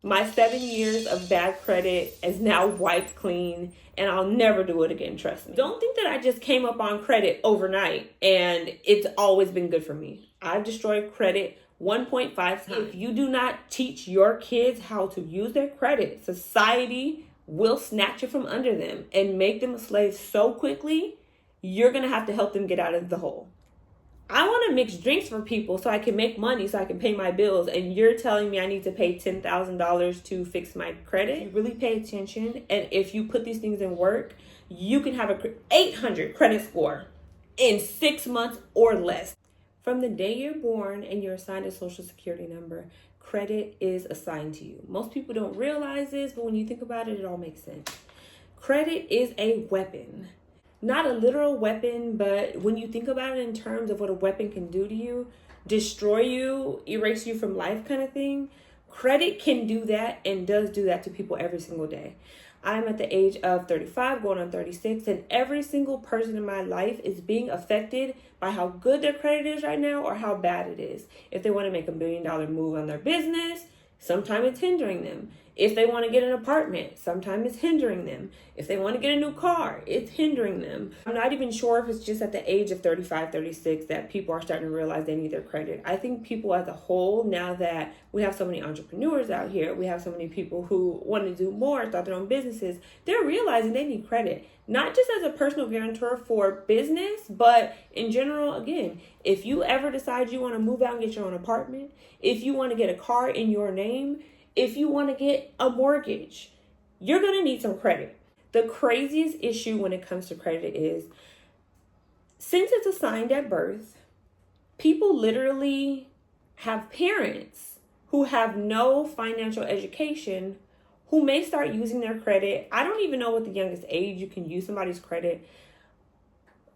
My 7 years of bad credit is now wiped clean, and I'll never do it again, trust me. Don't think that I just came up on credit overnight and it's always been good for me. I've destroyed credit 1.5 times. If you do not teach your kids how to use their credit, society will snatch it from under them and make them a slave so quickly, you're going to have to help them get out of the hole. I want to mix drinks for people so I can make money, so I can pay my bills. And you're telling me I need to pay $10,000 to fix my credit? If you really pay attention, and if you put these things in work, you can have a 800 credit score in 6 months or less. From the day you're born and you're assigned a social security number, credit is assigned to you. Most people don't realize this, but when you think about it, it all makes sense. Credit is a weapon. Not a literal weapon, but when you think about it in terms of what a weapon can do to you, destroy you, erase you from life kind of thing, credit can do that and does do that to people every single day. I'm at the age of 35, going on 36, and every single person in my life is being affected by how good their credit is right now or how bad it is. If they want to make $1 billion move on their business, sometimes it's hindering them. If they want to get an apartment, sometimes it's hindering them. If they want to get a new car, it's hindering them. I'm not even sure if it's just at the age of 35, 36 that people are starting to realize they need their credit. I think people as a whole, now that we have so many entrepreneurs out here, we have so many people who want to do more, start their own businesses, they're realizing they need credit. Not just as a personal guarantor for business, but in general, again, if you ever decide you want to move out and get your own apartment, if you want to get a car in your name, if you want to get a mortgage, you're going to need some credit. The craziest issue when it comes to credit is, since it's assigned at birth, people literally have parents who have no financial education who may start using their credit. I don't even know what the youngest age you can use somebody's credit.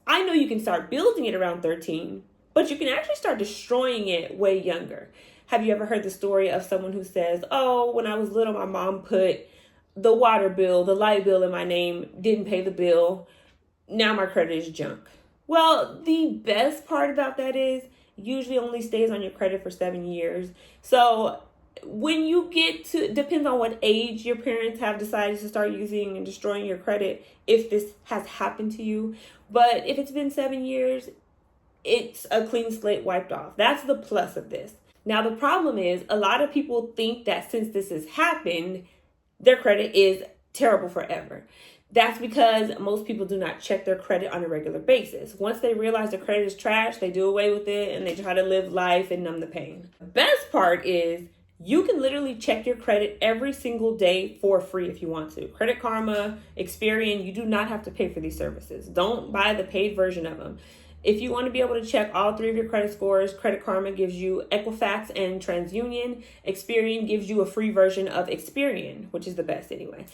I know you can start building it around 13, but you can actually start destroying it way younger. Have you ever heard the story of someone who says, oh, when I was little, my mom put the water bill, the light bill in my name, didn't pay the bill. Now my credit is junk. Well, the best part about that is usually only stays on your credit for 7 years. So when you get to, depends on what age your parents have decided to start using and destroying your credit, if this has happened to you. But if it's been 7 years, it's a clean slate wiped off. That's the plus of this. Now, the problem is a lot of people think that since this has happened, their credit is terrible forever. That's because most people do not check their credit on a regular basis. Once they realize their credit is trash, they do away with it and they try to live life and numb the pain. The best part is you can literally check your credit every single day for free if you want to. Credit Karma, Experian, you do not have to pay for these services. Don't buy the paid version of them. If you want to be able to check all 3 of your credit scores, Credit Karma gives you Equifax and TransUnion. Experian gives you a free version of Experian, which is the best anyway.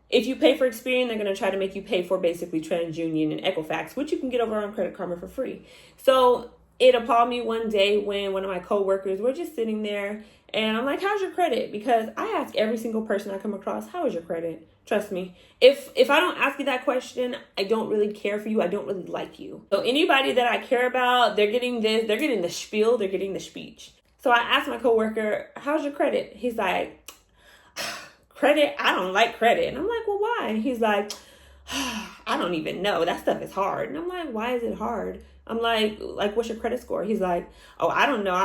If you pay for Experian, they're going to try to make you pay for basically TransUnion and Equifax, which you can get over on Credit Karma for free. So it appalled me one day when one of my coworkers were just sitting there and I'm like, how's your credit? Because I ask every single person I come across, how is your credit? Trust me. If I don't ask you that question, I don't really care for you. I don't really like you. So anybody that I care about, they're getting this, they're getting the spiel, they're getting the speech. So I asked my coworker, how's your credit? He's like, credit? I don't like credit. And I'm like, well, why? And he's like, I don't even know. That stuff is hard. And I'm like, why is it hard? I'm like, what's your credit score? He's like, oh, I don't know.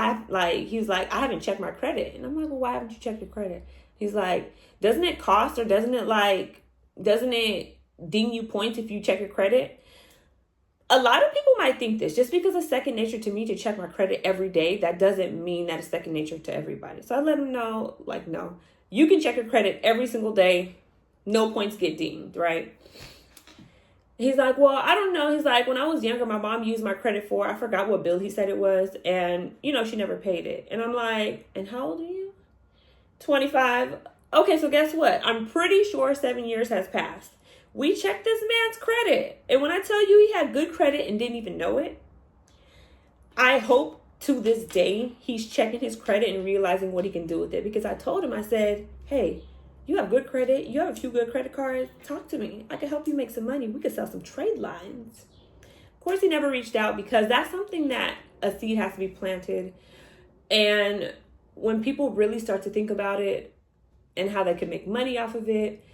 He's like, I haven't checked my credit. And I'm like, well, why haven't you checked your credit? He's like, doesn't it cost or doesn't it ding you points if you check your credit? A lot of people might think this. Just because it's second nature to me to check my credit every day, that doesn't mean that it's second nature to everybody. So I let him know, no, you can check your credit every single day. No points get dinged, right? He's like, well, I don't know. He's like, when I was younger, my mom used my credit for, I forgot what bill he said it was. And, she never paid it. And I'm like, and how old are you? 25. Okay, so guess what? I'm pretty sure 7 years has passed. We checked this man's credit. And when I tell you he had good credit and didn't even know it, I hope to this day he's checking his credit and realizing what he can do with it. Because I told him, I said, hey, you have good credit. You have a few good credit cards. Talk to me. I can help you make some money. We could sell some trade lines. Of course, he never reached out because that's something that a seed has to be planted. And when people really start to think about it, and how they could make money off of it.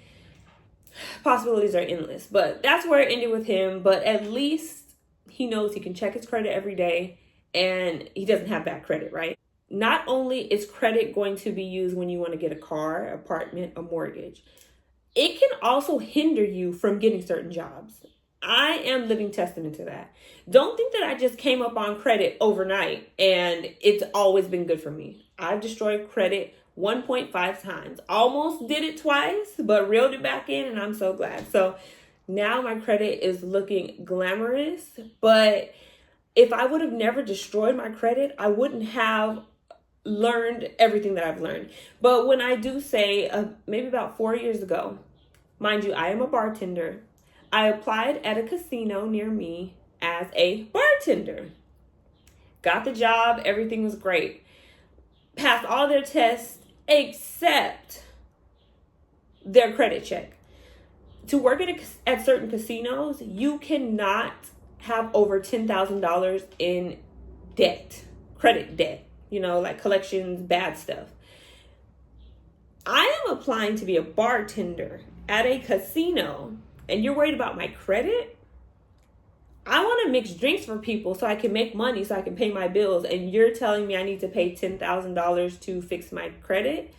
Possibilities are endless, but that's where it ended with him. But at least he knows he can check his credit every day and he doesn't have bad credit, right? Not only is credit going to be used when you want to get a car, apartment, a mortgage, it can also hinder you from getting certain jobs. I am living testament to that. Don't think that I just came up on credit overnight and it's always been good for me. I've destroyed credit 1.5 times. Almost did it twice, but reeled it back in, and I'm so glad. So now my credit is looking glamorous, but if I would have never destroyed my credit, I wouldn't have learned everything that I've learned. But when I do say, maybe about 4 years ago, mind you, I am a bartender. I applied at a casino near me as a bartender. Got the job, everything was great. Passed all their tests except their credit check. To work at certain casinos, you cannot have over $10,000 in debt, credit debt, like collections, bad stuff. I am applying to be a bartender at a casino, and you're worried about my credit? I want to mix drinks for people so I can make money, so I can pay my bills, and you're telling me I need to pay $10,000 to fix my credit?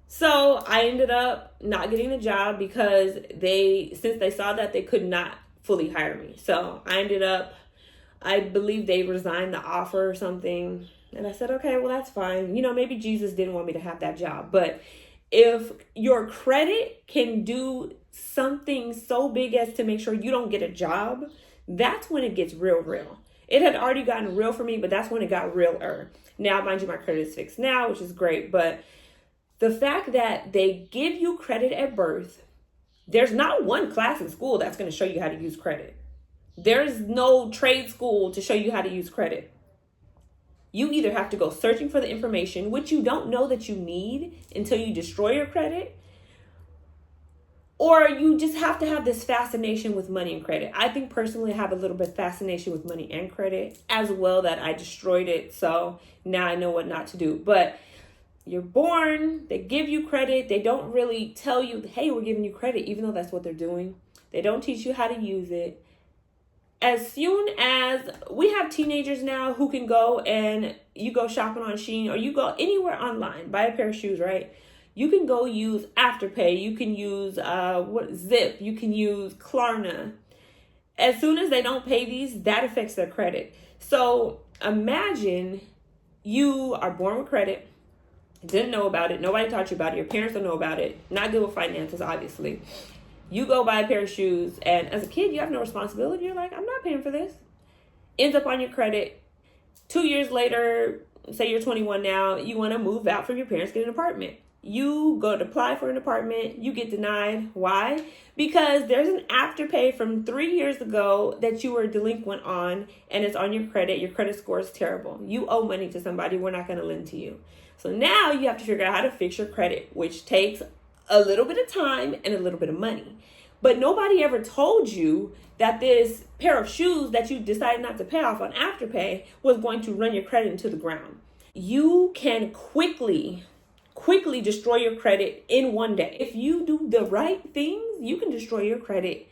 So I ended up not getting the job because since they saw that, they could not fully hire me. So I believe they resigned the offer or something. And I said, okay, well, that's fine. Maybe Jesus didn't want me to have that job. But if your credit can do something so big as to make sure you don't get a job, that's when it gets real. It had already gotten real for me, but that's when it got realer. Now, mind you, my credit is fixed now, which is great. But the fact that they give you credit at birth, there's not one class in school that's going to show you how to use credit. There's no trade school to show you how to use credit. You either have to go searching for the information, which you don't know that you need until you destroy your credit, or you just have to have this fascination with money and credit. I think personally I have a little bit of fascination with money and credit as well, that I destroyed it. So now I know what not to do. But you're born, they give you credit. They don't really tell you, hey, we're giving you credit, even though that's what they're doing. They don't teach you how to use it. As soon as we have teenagers now who can go and you go shopping on Shein or you go anywhere online, buy a pair of shoes, right? You can go use Afterpay. You can use Zip. You can use Klarna. As soon as they don't pay these, that affects their credit. So imagine you are born with credit, didn't know about it. Nobody taught you about it. Your parents don't know about it. Not good with finances, obviously. You go buy a pair of shoes, and as a kid, you have no responsibility. You're like, I'm not paying for this. Ends up on your credit. 2 years later, say you're 21 now, you want to move out from your parents, get an apartment. You go to apply for an apartment, you get denied. Why? Because there's an Afterpay from 3 years ago that you were delinquent on, and it's on your credit. Your credit score is terrible. You owe money to somebody. We're not going to lend to you. So now you have to figure out how to fix your credit, which takes a little bit of time and a little bit of money. But nobody ever told you that this pair of shoes that you decided not to pay off on Afterpay was going to run your credit into the ground. You can quickly destroy your credit in one day. If you do the right things, you can destroy your credit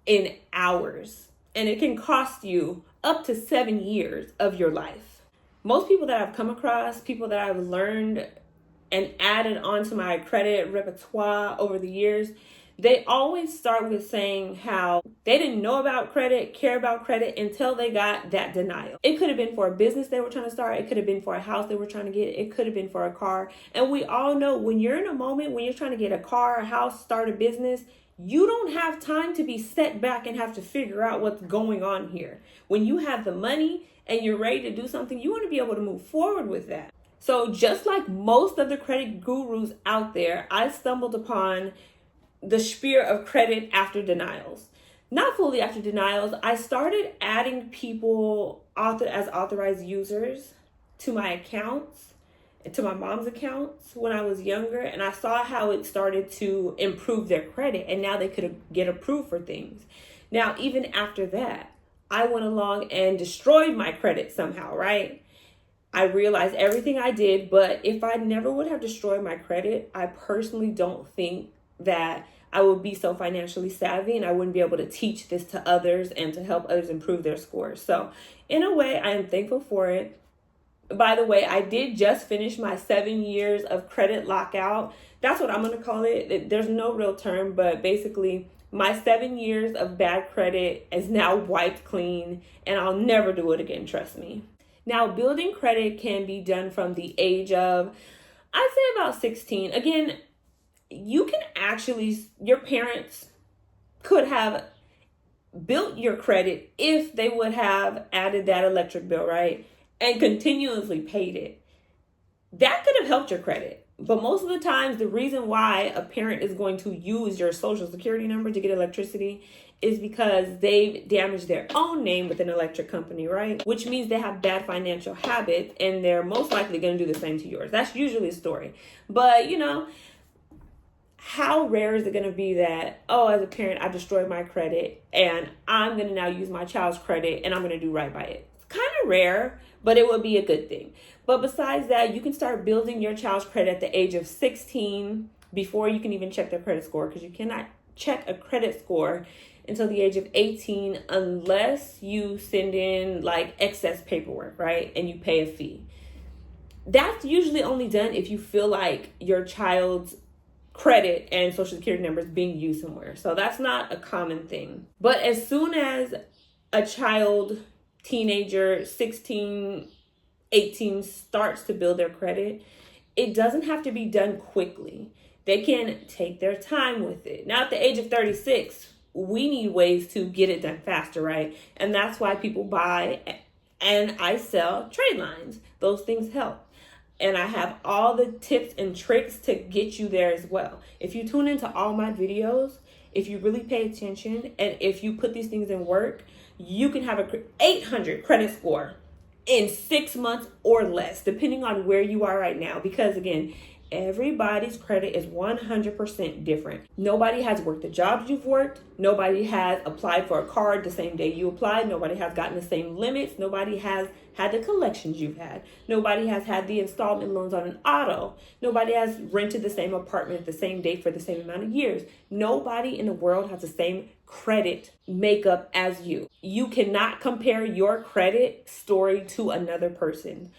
in hours. And it can cost you up to 7 years of your life. Most people that I've come across, people that I've learned and added onto my credit repertoire over the years, they always start with saying how they didn't know about credit, care about credit until they got that denial. It could have been for a business they were trying to start. It could have been for a house they were trying to get. It could have been for a car. And we all know when you're in a moment, when you're trying to get a car, a house, start a business, you don't have time to be set back and have to figure out what's going on here. When you have the money and you're ready to do something, you want to be able to move forward with that. So just like most of the credit gurus out there, I stumbled upon the sphere of credit after denials. Not fully after denials. I started adding people as authorized users to my accounts, to my mom's accounts when I was younger, and I saw how it started to improve their credit, and now they could get approved for things. Now, even after that, I went along and destroyed my credit somehow, right? I realized everything I did, but if I never would have destroyed my credit, I personally don't think that I would be so financially savvy and I wouldn't be able to teach this to others and to help others improve their scores. So in a way, I am thankful for it. By the way, I did just finish my 7 years of credit lockout. That's what I'm going to call it. There's no real term, but basically my 7 years of bad credit is now wiped clean and I'll never do it again, trust me. Now, building credit can be done from the age of, I'd say about 16. Again, you can actually, your parents could have built your credit if they would have added that electric bill, right? And continuously paid it. That could have helped your credit. But most of the times, the reason why a parent is going to use your social security number to get electricity is because they've damaged their own name with an electric company, right? Which means they have bad financial habits and they're most likely going to do the same to yours. That's usually the story. But, how rare is it going to be that, as a parent, I destroyed my credit and I'm going to now use my child's credit and I'm going to do right by it? It's kind of rare, but it would be a good thing. But besides that, you can start building your child's credit at the age of 16 before you can even check their credit score, because you cannot check a credit score until the age of 18 unless you send in like excess paperwork, right? And you pay a fee. That's usually only done if you feel like your child's credit and social security number is being used somewhere. So that's not a common thing. But as soon as a child, teenager, 16, 18 starts to build their credit, it doesn't have to be done quickly. They can take their time with it. Now at the age of 36, we need ways to get it done faster, right? And that's why people buy and I sell trade lines. Those things help. And I have all the tips and tricks to get you there as well. If you tune into all my videos, if you really pay attention, and if you put these things in work, you can have a 800 credit score in 6 months or less, depending on where you are right now. Because again, everybody's credit is 100% different. Nobody has worked the jobs you've worked. Nobody has applied for a card the same day you applied. Nobody has gotten the same limits. Nobody has had the collections you've had. Nobody has had the installment loans on an auto. Nobody has rented the same apartment the same date for the same amount of years. Nobody in the world has the same credit makeup as you. You cannot compare your credit story to another person.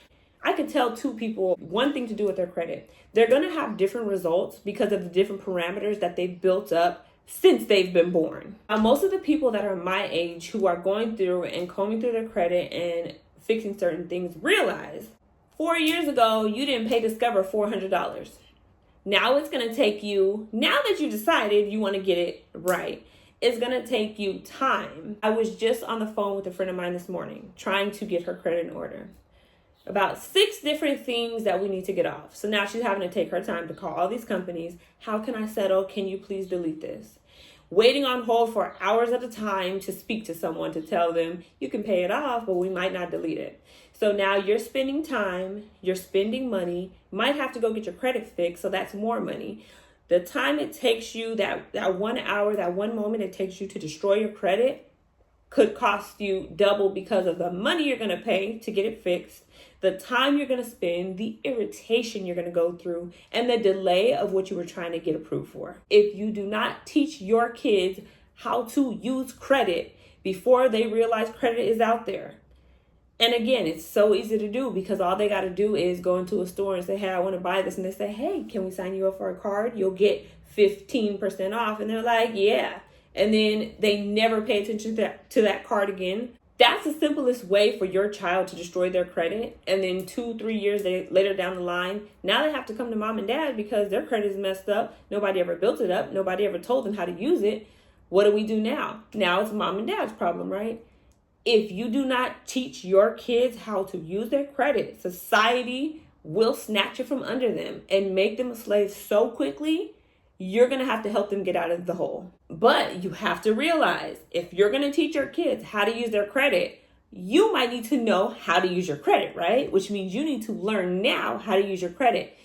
I could tell two people one thing to do with their credit. They're going to have different results because of the different parameters that they've built up since they've been born. Now, most of the people that are my age who are going through and combing through their credit and fixing certain things realize 4 years ago, you didn't pay Discover $400. Now it's going to take you, now that you decided you want to get it right, it's going to take you time. I was just on the phone with a friend of mine this morning trying to get her credit in order. About 6 different things that we need to get off. So now she's having to take her time to call all these companies. How can I settle? Can you please delete this? Waiting on hold for hours at a time to speak to someone to tell them you can pay it off, but we might not delete it. So now you're spending time, you're spending money, might have to go get your credit fixed, so that's more money. The time it takes you, that 1 hour, that one moment it takes you to destroy your credit could cost you double because of the money you're going to pay to get it fixed, the time you're going to spend, the irritation you're going to go through, and the delay of what you were trying to get approved for. If you do not teach your kids how to use credit before they realize credit is out there, and again, it's so easy to do because all they got to do is go into a store and say, hey, I want to buy this. And they say, hey, can we sign you up for a card? You'll get 15% off. And they're like, yeah. And then they never pay attention to that card again. That's the simplest way for your child to destroy their credit. And then 2-3 years later down the line, now they have to come to mom and dad because their credit is messed up. Nobody ever built it up. Nobody ever told them how to use it. What do we do now? Now it's mom and dad's problem, right? If you do not teach your kids how to use their credit, society will snatch it from under them and make them a slave so quickly, you're going to have to help them get out of the hole. But you have to realize if you're going to teach your kids how to use their credit, you might need to know how to use your credit, right? Which means you need to learn now how to use your credit.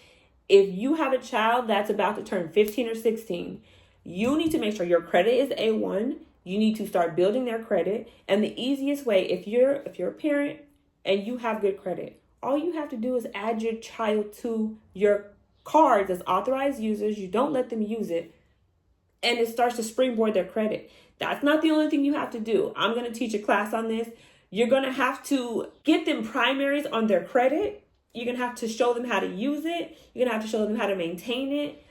If you have a child that's about to turn 15 or 16, you need to make sure your credit is A1. You need to start building their credit. And the easiest way, if you're a parent and you have good credit, all you have to do is add your child to your cards as authorized users. You don't let them use it, and it starts to springboard their credit. That's not the only thing you have to do. I'm going to teach a class on this. You're going to have to get them primaries on their credit. You're going to have to show them how to use it. You're going to have to show them how to maintain it.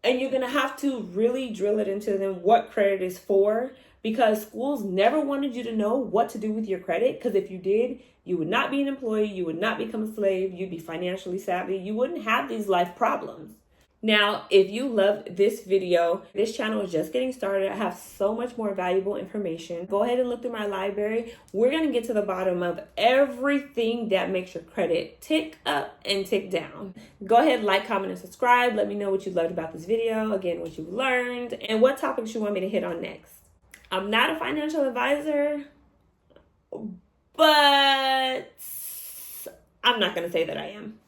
And you're going to have to really drill it into them what credit is for, because schools never wanted you to know what to do with your credit. Because if you did, you would not be an employee. You would not become a slave. You'd be financially savvy. You wouldn't have these life problems. Now, if you loved this video, this channel is just getting started. I have so much more valuable information. Go ahead and look through my library. We're going to get to the bottom of everything that makes your credit tick up and tick down. Go ahead, like, comment, and subscribe. Let me know what you loved about this video. Again, what you learned and what topics you want me to hit on next. I'm not a financial advisor, but I'm not going to say that I am.